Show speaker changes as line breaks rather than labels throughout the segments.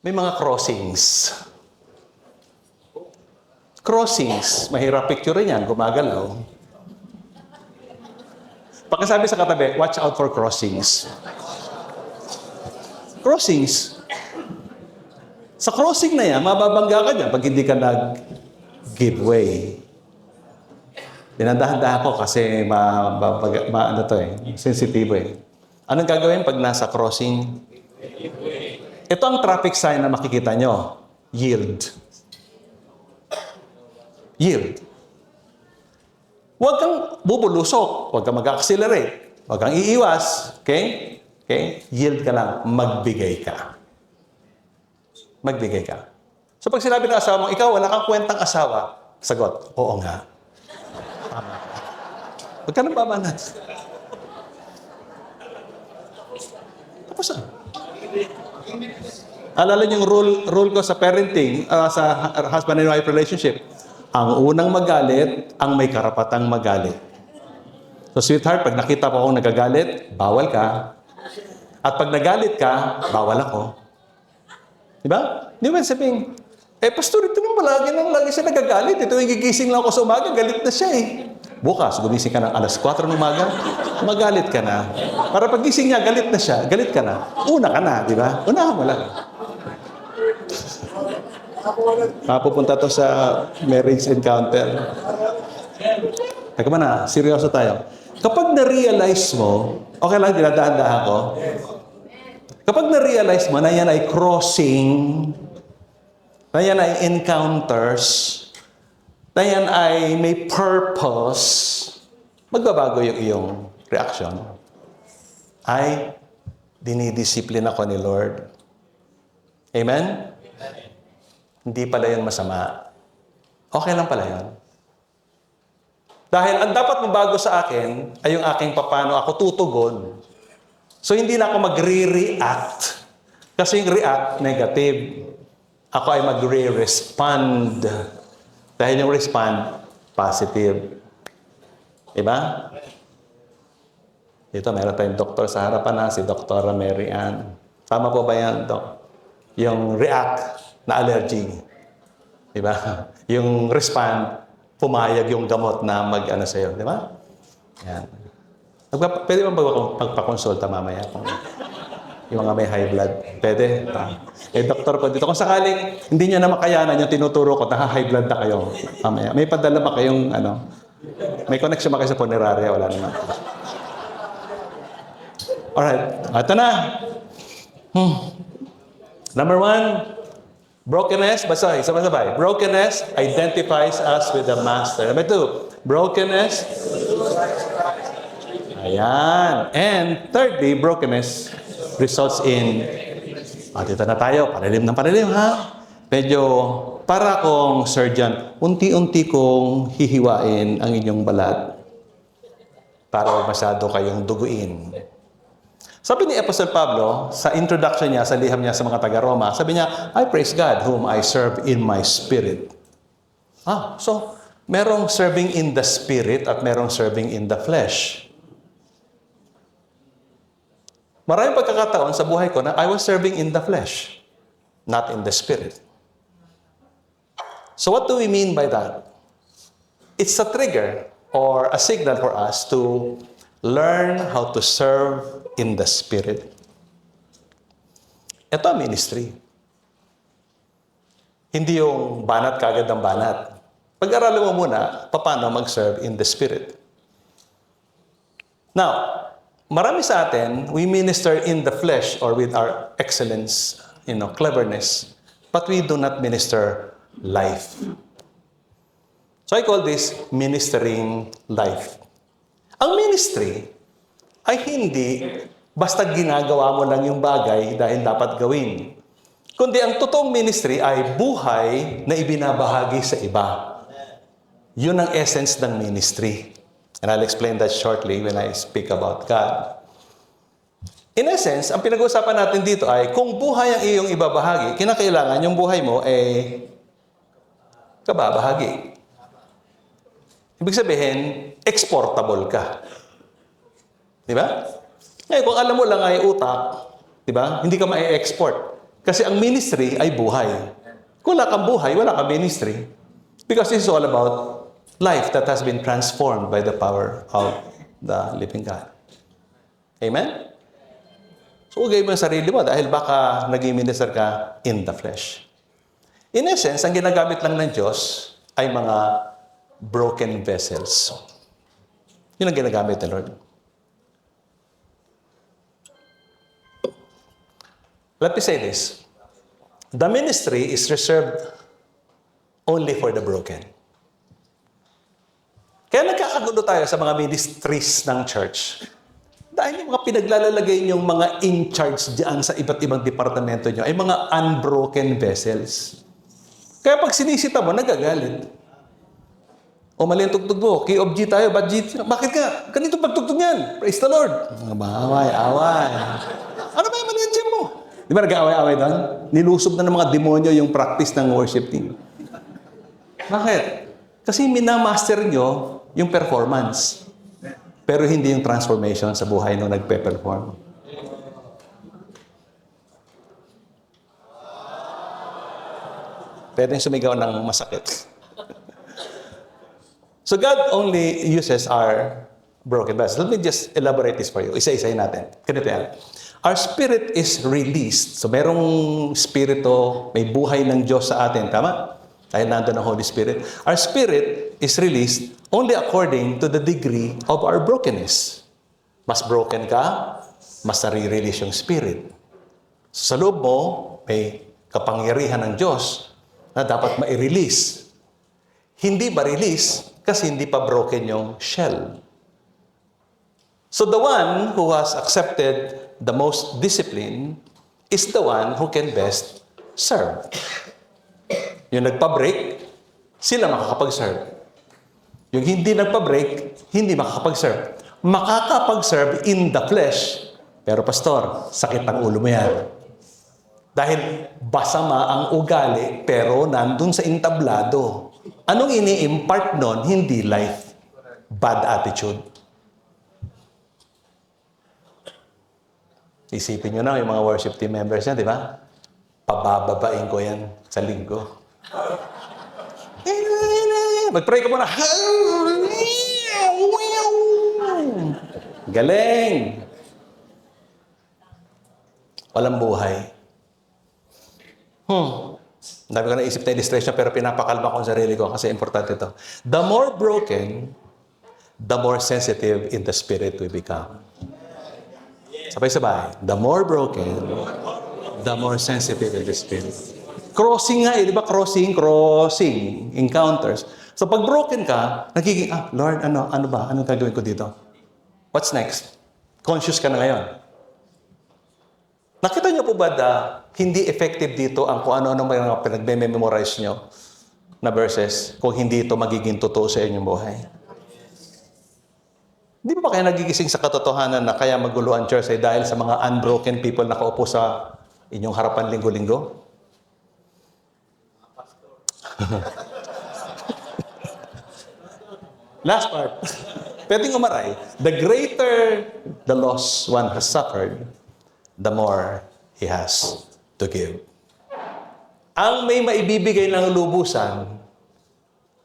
may mga crossings. Crossings, mahirap picture yan, gumagalaw. Pagkasabi sa katabi, watch out for crossings. Crossings. Sa crossing na yan, mababangga ka dyan pag hindi ka nag-give way. Dinadahan-dahan ko kasi sensitibo eh. Anong gagawin pag nasa crossing? Ito ang traffic sign na makikita nyo. Yield. Yield. Huwag kang bubulusok. Huwag kang mag-accelerate. Huwag kang iiwas. Okay? Okay? Yield ka lang. Magbigay ka. Magbigay ka. So pag sinabi ng asawa mo, ikaw wala kang kwentang asawa, sagot, oo nga. Huwag ka nang babanat. Tapos na. Alala niyo yung rule ko sa parenting, sa husband and wife relationship. Ang unang magalit, ang may karapatang magalit. So sweetheart, pag nakita ko akong nagagalit, bawal ka. At pag nagalit ka, bawal ako. Diba? Di ba sabihin, pastor, ito nung lagi siya nagagalit. Ito yung gigising lang ako sa umaga, galit na siya eh. Bukas, gumising ka ng alas 4 ng umaga, magalit ka na. Para pag gising niya, galit na siya, galit ka na. Una ka na, di ba? Unahan mo lang. Pupunta to sa marriage encounter. Teka ba na, seryoso tayo. Kapag na-realize mo, okay lang, dinadahan-dahan ko. Kapag na-realize mo na yan ay crossing, na yan ay encounters, na yan ay may purpose, magbabago yung iyong reaction. Ay, dinidisiplina ko ni Lord. Amen? Hindi pala yun masama. Okay lang pala yun. Dahil ang dapat mabago sa akin ay yung aking paano ako tutugon. So hindi na ako magre-react. Kasi yung react, negative. Ako ay magre-respond. Dahil yung respond, positive. Diba? Dito, meron tayong doktor sa harapan na, si Dr. Mary Ann. Tama po ba yan, Doc? Yung react na allergy. Diba? Yung respond, pumayag yung gamot na mag-ano sa'yo. Diba? Yan. Pwede ba magpakonsulta mamaya kung yung mga may high blood? Pwede. Doktor ko dito. Kung sakaling hindi nyo na makayanan yung tinuturo ko, high blood na kayo mamaya. May padala ba kayong may connection ba kayo sa punerarya? Wala naman. Alright. Ito na. Number 1, brokenness. Basahin. Sabay-sabay. Brokenness identifies us with the Master. Number 2, brokenness. Ayan. And thirdly, brokenness results in... dito na tayo. Panilim, ha? Medyo para akong surgeon, unti-unti kong hihiwain ang inyong balat para masyado kayong duguin. Sabi ni Apostle Pablo, sa introduction niya, sa liham niya sa mga taga-Roma, sabi niya, I praise God whom I serve in my spirit. So, merong serving in the spirit at merong serving in the flesh. Maraming pagkakataon sa buhay ko na I was serving in the flesh, not in the spirit. So what do we mean by that? It's a trigger or a signal for us to learn how to serve in the spirit. Ito ang ministry. Hindi yung banat kagad ng banat. Pag-aralan mo muna, paano mag-serve in the spirit. Now, marami sa atin, we minister in the flesh or with our excellence, cleverness, but we do not minister life. So I call this ministering life. Ang ministry ay hindi basta ginagawa mo lang yung bagay dahil dapat gawin. Kundi ang totoong ministry ay buhay na ibinabahagi sa iba. Yun ang essence ng ministry. And I'll explain that shortly when I speak about God. In essence, ang pinag-uusapan natin dito ay kung buhay ang iyong ibabahagi, kinakailangan yung buhay mo ay kababahagi. Ibig sabihin, exportable ka. Di ba? Ngayon, kung alam mo lang ay utak, di ba? Hindi ka ma-export. Kasi ang ministry ay buhay. Kung wala kang buhay, wala kang ministry. Because this is all about life that has been transformed by the power of the living God. Amen? So, ugay mo yung sarili mo dahil baka naging minister ka in the flesh. In essence, ang ginagamit lang ng Diyos ay mga broken vessels. Yun ang ginagamit ng Lord. Let me say this. The ministry is reserved only for the broken. Kaya nagkakagulo tayo sa mga ministries ng church. Dahil yung mga pinaglalalagay niyong mga in charge diyan sa iba't ibang departamento niyo ay mga unbroken vessels. Kaya pag sinisita mo, nagagalit. O mali ang tugtog mo, K-of-G tayo, ba't G? Bakit ka? Ganito pagtugtog niyan. Praise the Lord. Away. Ano ba yung mali ang gym mo? Di ba nag-aaway-aaway doon? Nilusob na ng mga demonyo yung practice ng worship team. Bakit? Kasi minamaster nyo yung performance. Pero hindi yung transformation sa buhay nung nagpe-perform. Pwedeng sumigaw ng masakit. So God only uses our broken vessels. Let me just elaborate this for you. Isa-isayin natin. Ganito yan. Our spirit is released. So merong spirito, may buhay ng Diyos sa atin. Tama? Dahil nandun ang Holy Spirit. Our spirit is released only according to the degree of our brokenness. Mas broken ka, mas nare-release yung spirit. Sa loob mo, may kapangyarihan ng Diyos na dapat ma-release. Hindi ma-release kasi hindi pa broken yung shell. So the one who has accepted the most discipline is the one who can best serve. Yung nagpa-break, sila makakapag-serve. Yung hindi nagpa-break, hindi makakapag-serve. Makakapag-serve in the flesh. Pero pastor, sakit ang ulo mo yan. Dahil basama ang ugali, pero nandun sa entablado. Anong ini-impart nun? Hindi life. Bad attitude. Isipin nyo na yung mga worship team members niya, di ba? Pabababain ko yan sa linggo. Mag-pray ka muna. Galing! Walang buhay. Dami ko naisip na illustration pero pinapakalma ko ang sarili ko kasi importante ito. The more broken, the more sensitive in the spirit we become. Sabay-sabay. The more broken, the more sensitive in the spirit. Crossing nga di ba? Crossing, encounters. So pag broken ka, nagiging, Lord, ano ba? Anong gagawin ko dito? What's next? Conscious ka na ngayon. Nakita niyo po ba na hindi effective dito ang kung ano-ano mga pinagme-memorize nyo na verses kung hindi ito magiging totoo sa inyong buhay? Di ba kayo nagigising sa katotohanan na kaya magulo ang church ay dahil sa mga unbroken people na nakaupo sa inyong harapan linggo-linggo? Last part. Pwedeng umaray. The greater the loss one has suffered, the more he has to give. Ang may maibibigay ng lubusan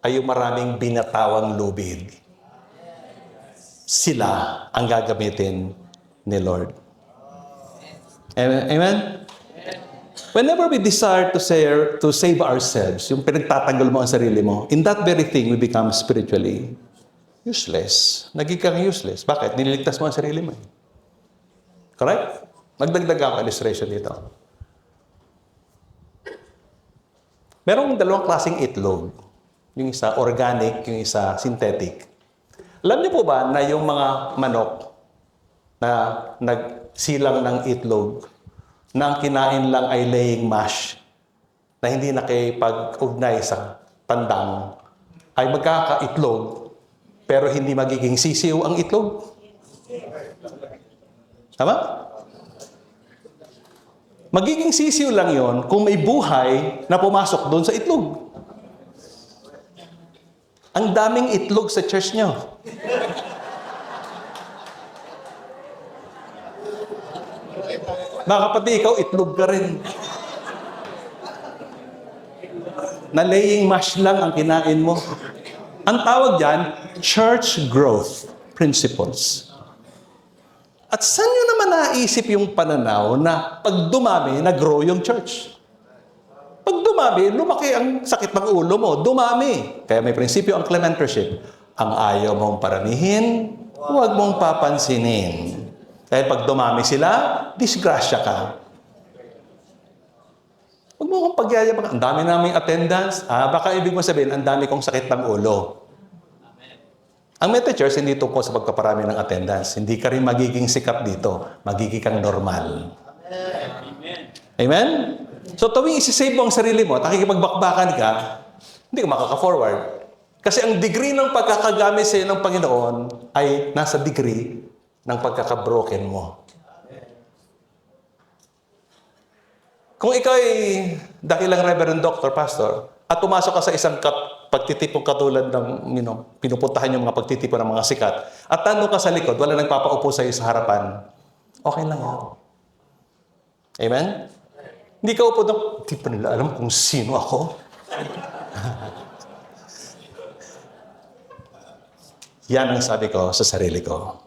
ay yung maraming binatawang lubid. Sila ang gagamitin ni Lord. Amen? Whenever we desire to save ourselves, yung pinagtatanggol mo ang sarili mo, in that very thing, we become spiritually useless. Nagiging useless. Bakit? Nililigtas mo ang sarili mo. Correct? Magdagdag ako illustration dito. Merong dalawang klaseng itlog. Yung isa organic, yung isa synthetic. Alam niyo po ba na yung mga manok na nagsilang ng itlog, na ang kinain lang ay laying mash, na hindi nakipag-ugnay sa tandang, ay magkakaitlog, pero hindi magiging sisiw ang itlog? Tama? Magiging sisiw lang yon kung may buhay na pumasok doon sa itlog. Ang daming itlog sa church nyo. Baka pati ikaw, itlog ka rin. na laying mash lang ang kinain mo. Ang tawag dyan, church growth principles. At saan nyo naman naisip yung pananaw na pag dumami, nag-grow yung church? Pag dumami, lumaki ang sakit ng ulo mo. Dumami. Kaya may prinsipyo ang Clementorship. Ang ayaw mong paramihin, huwag mong papansinin. Dahil pag dumami sila, disgrasya ka. Huwag mo akong pagyayabang. Ang dami naming attendance. Baka ibig mo sabihin, ang dami kong sakit ng ulo. Ang meta-church, hindi tungkol sa pagpaparami ng attendance. Hindi ka rin magiging sikat dito. Magiging kang normal. Amen? So, tuwing isi-save mo ang sarili mo at nakikipagbakbakan ka, hindi ka makaka-forward. Kasi ang degree ng pagkakagamit sa iyo ng Panginoon ay nasa degree ng pagkaka-broken mo. Kung ikaw ay dakilang reverend doctor, pastor, at pumasok ka sa isang pagtitipong katulad ng pinupuntahan yung mga pagtitipon ng mga sikat, at tanong ka sa likod, wala nagpapaupo sa iyo sa harapan, okay lang yan. Amen? Hindi ka upo doon, hindi pa nila alam kung sino ako. Yan ang sabi ko sa sarili ko.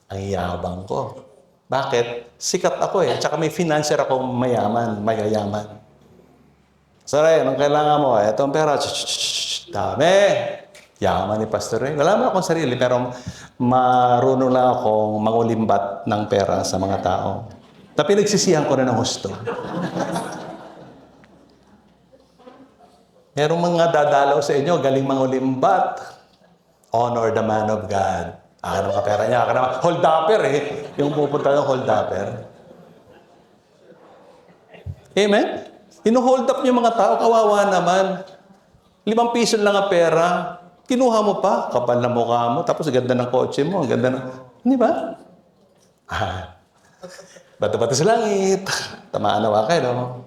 Ang yabang ko. Bakit? Sikat ako eh. Tsaka may financier akong mayayaman. Sorry, anong kailangan mo? Itong pera, dami. Yaman ni Pastor Ray. Wala naman akong sarili, pero marunong lang akong mangulimbat ng pera sa mga tao. Tapi nagsisihan ko na ng husto. Merong mga dadalaw sa inyo, galing mangulimbat. Honor the man of God. Akin ang kapera niya. Akin naman, hold-upper eh. Yung pupunta ng hold-upper. Amen? Inu-hold up niyo mga tao, kawawa naman. 5 piso lang ang pera. Kinuha mo pa, kapal na mukha mo, tapos ganda ng kotse mo, ganda ng... Hindi ba? Bato-bato sa langit. Tamaan na kayo, no?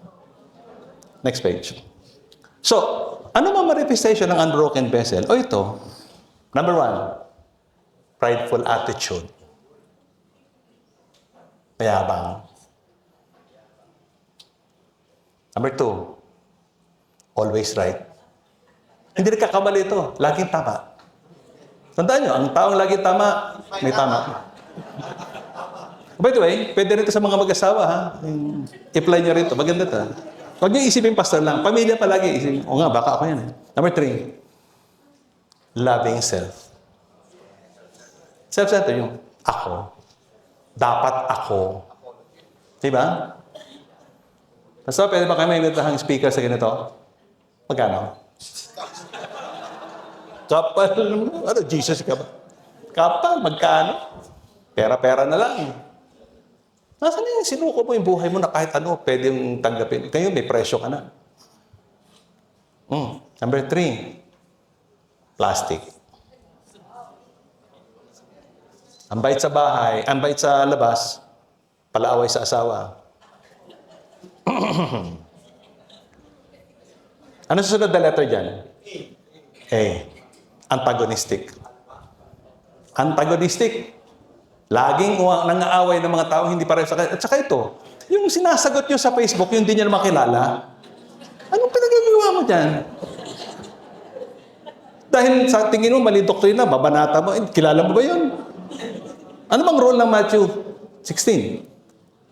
Next page. So, ano ba manifestation ng unbroken vessel? O ito, number 1, prideful attitude. Mayabang. Number 2, always right. Hindi nagkakamali ito. Laging tama. Tandaan nyo, ang taong laging tama, may tama. By the way, pwede rin ito sa mga mag-asawa, ha? I-apply nyo rin ito. Maganda ito. Huwag nyo isipin pastor lang. Pamilya palagi. Isipin, o nga, baka ako yan. Eh. Number 3, loving self. Self-centered yung ako. Dapat ako. Diba? Pastor, pwede ba kayo may imbitahang speaker sa ganito? Magkano? Kapal. Ano, Jesus ka ba? Kapal, magkano? Pera-pera na lang. Nasaan yung sinuko mo yung buhay mo na kahit ano pwedeng tanggapin? Kayo may presyo ka na. Number 3, plastic. Ang bait sa bahay, ang bait sa labas, palaaway sa asawa. Ano susunod na letter dyan? A. Antagonistic. Antagonistic. Laging nangaaway ng mga tao, hindi pareho sa kanya. At saka ito, yung sinasagot nyo sa Facebook, yung hindi nyo na makilala, anong pinagagawa mo dyan? Dahil sa tingin mo, mali doktrina, babanata mo, kilala mo ba yun? Ano bang role ng Matthew 16?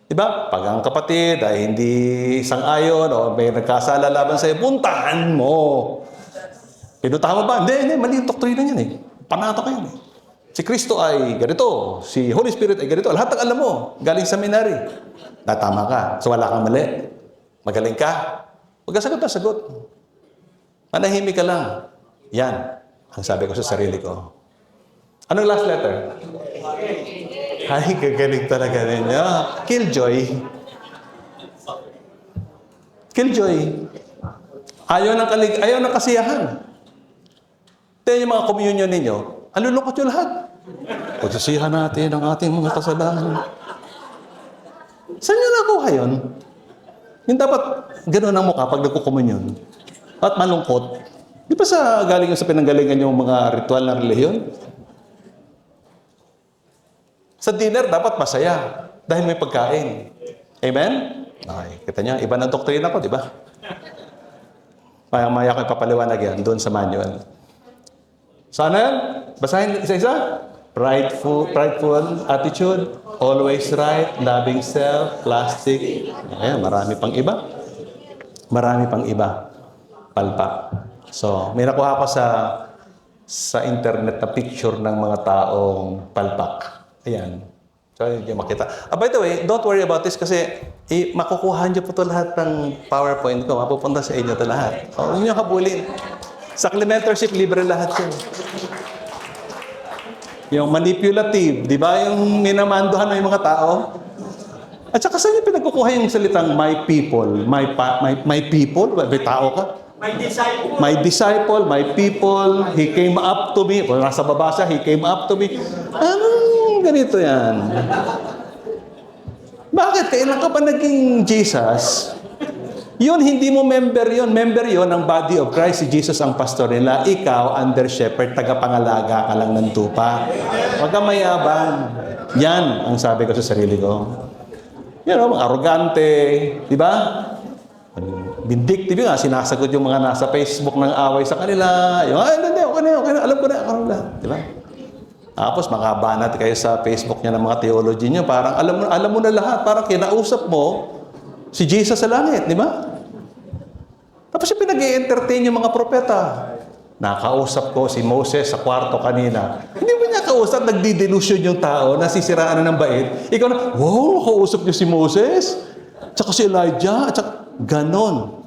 Diba? Pag ang kapatid ay hindi sang-ayon o may nagkasala laban sa'yo, puntahan mo. Pinuntahan mo ba? Hindi, mali yung doktrina yan eh. Panata ka yan eh. Si Kristo ay ganito. Si Holy Spirit ay ganito. Lahat ng alam mo, galing sa seminary. Natama ka. So wala kang mali. Magaling ka. Huwag ka sagot na sagot. Manahimik ka lang. Yan. Ang sabi ko sa sarili ko. Anong last letter? Ay, gagaling talaga ninyo. Killjoy. Killjoy. Ayaw ng kasiyahan. Ito yung mga communion ninyo. Ang lulungkot yung lahat. Pagsisihan natin ang ating mga kasalanan. Saan nyo nakuha yun? Yung dapat gano'n ang mukha pag nagkukomunyon. At malungkot. Di ba galing sa pinanggalingan yung mga ritual na relihiyon? Sa dinner, dapat masaya. Dahil may pagkain. Amen? Okay, kita niyo, iba ng doktrina ko, di ba? Maya ko ipapaliwanag yan doon sa manual. Sana yan? Basahin isa-isa. Prideful attitude, always right, loving self, plastic. Ayan, marami pang iba. Marami pang iba. Palpak. So, may nakuha ko sa internet na picture ng mga taong palpak. Ayan. So, hindi makita. By the way, don't worry about this kasi makukuha niyo po ito lahat ng PowerPoint ko. Mapupunta sa inyo ito lahat. So, huwag niyo habulin. Sa mentorship, libre lahat yun. Yung manipulative, di ba? Yung minamandohan ng mga tao. At saka saan yung pinagkukuha yung salitang my people? My people? May tao ka? My disciple, my people, he came up to me. O nasa baba siya, he came up to me. Anong ganito yan? Bakit? Kailan ka pa naging Jesus? Yun, hindi mo member yun. Member yun ng body of Christ. Si Jesus ang pastor nila. Ikaw, under shepherd, tagapangalaga ka lang ng tupa. Huwag kang mayabang. Yan ang sabi ko sa sarili ko. You know, mga arrogante. Di ba? Vindictive nga. Sinasagot yung mga nasa Facebook ng away sa kanila. Yung, hindi, okay na. Alam ko na. Di ba? Tapos makabanat kayo sa Facebook niya ng mga theology niyo. Parang alam mo na lahat. Parang kinausap mo si Jesus sa langit, di ba? Tapos yung pinag-i-entertain yung mga propeta. Nakausap ko si Moses sa kwarto kanina. Hindi mo niya kausap, nagdi-delusion yung tao, nasisiraan na ng bait. Ikaw na, wow, kausap niyo si Moses? Tsaka si Elijah? Tsaka, ganon.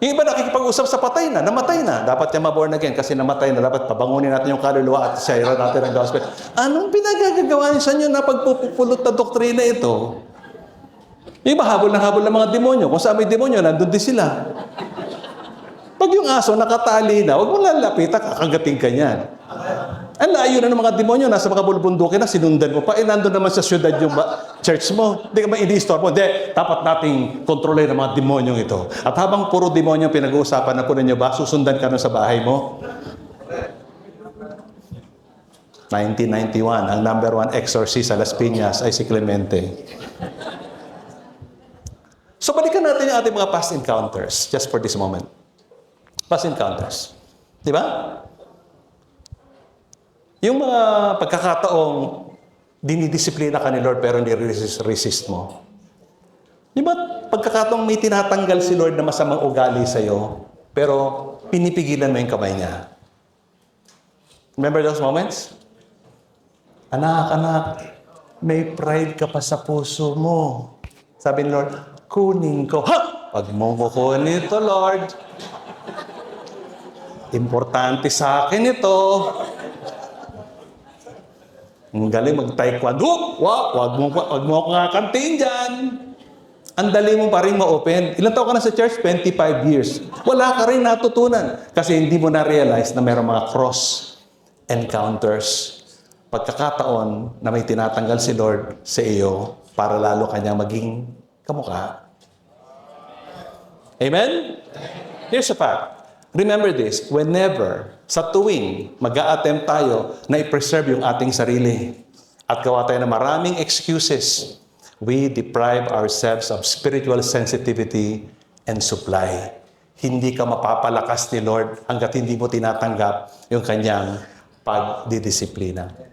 Yung iba nakikipag-usap sa patay na, namatay na. Dapat niya ma-born again kasi namatay na. Dapat pabangunin natin yung kaluluwa at share natin ang gospel. Anong pinagagagawa niyo sa inyo na pagpupulot na doktrina ito? Yung iba, habol ng mga demonyo. Kung saan may demonyo, nandun din sila. Pag yung aso nakatali na, huwag mong lalapitan, kakagating ka niyan. Ang layo na ng mga demonyo, nasa mga bulbundukin na, sinundan mo pa, nandun naman sa syudad yung church mo. Hindi ka ba ini-store mo? Hindi, dapat nating kontrolin ang mga demonyong ito. At habang puro demonyo pinag-uusapan na po ninyo ba, susundan ka na sa bahay mo? 1991, ang number 1 exorcist sa Las Piñas ay si Clemente. So, balikan natin yung ating mga past encounters just for this moment. Past encounters. Di ba? Yung mga pagkakataong dinidisiplina ka ni Lord pero hindi resist mo. Di ba? Pagkakataong may tinatanggal si Lord na masamang ugali sa'yo pero pinipigilan mo yung kamay niya. Remember those moments? Anak, may pride ka pa sa puso mo. Sabi ni Lord, kunin ko. Ha! Pag mo kukunin ito, Lord. Importante sa akin ito. Ang galing mag-taekwondo. Wag mo ako kakantiin dyan. Ang dali mo pa rin ma-open. Ilan taon ka na sa church? 25 years. Wala ka rin natutunan. Kasi hindi mo na-realize na mayroong mga cross encounters. Pagkakataon na may tinatanggal si Lord sa iyo para lalo kanyang maging kamukha. Amen? Here's a fact. Remember this, whenever, sa tuwing, mag-a-attempt tayo na i-preserve yung ating sarili at gawa tayo ng maraming excuses, we deprive ourselves of spiritual sensitivity and supply. Hindi ka mapapalakas ni Lord hanggat hindi mo tinatanggap yung kanyang pagdidisiplina.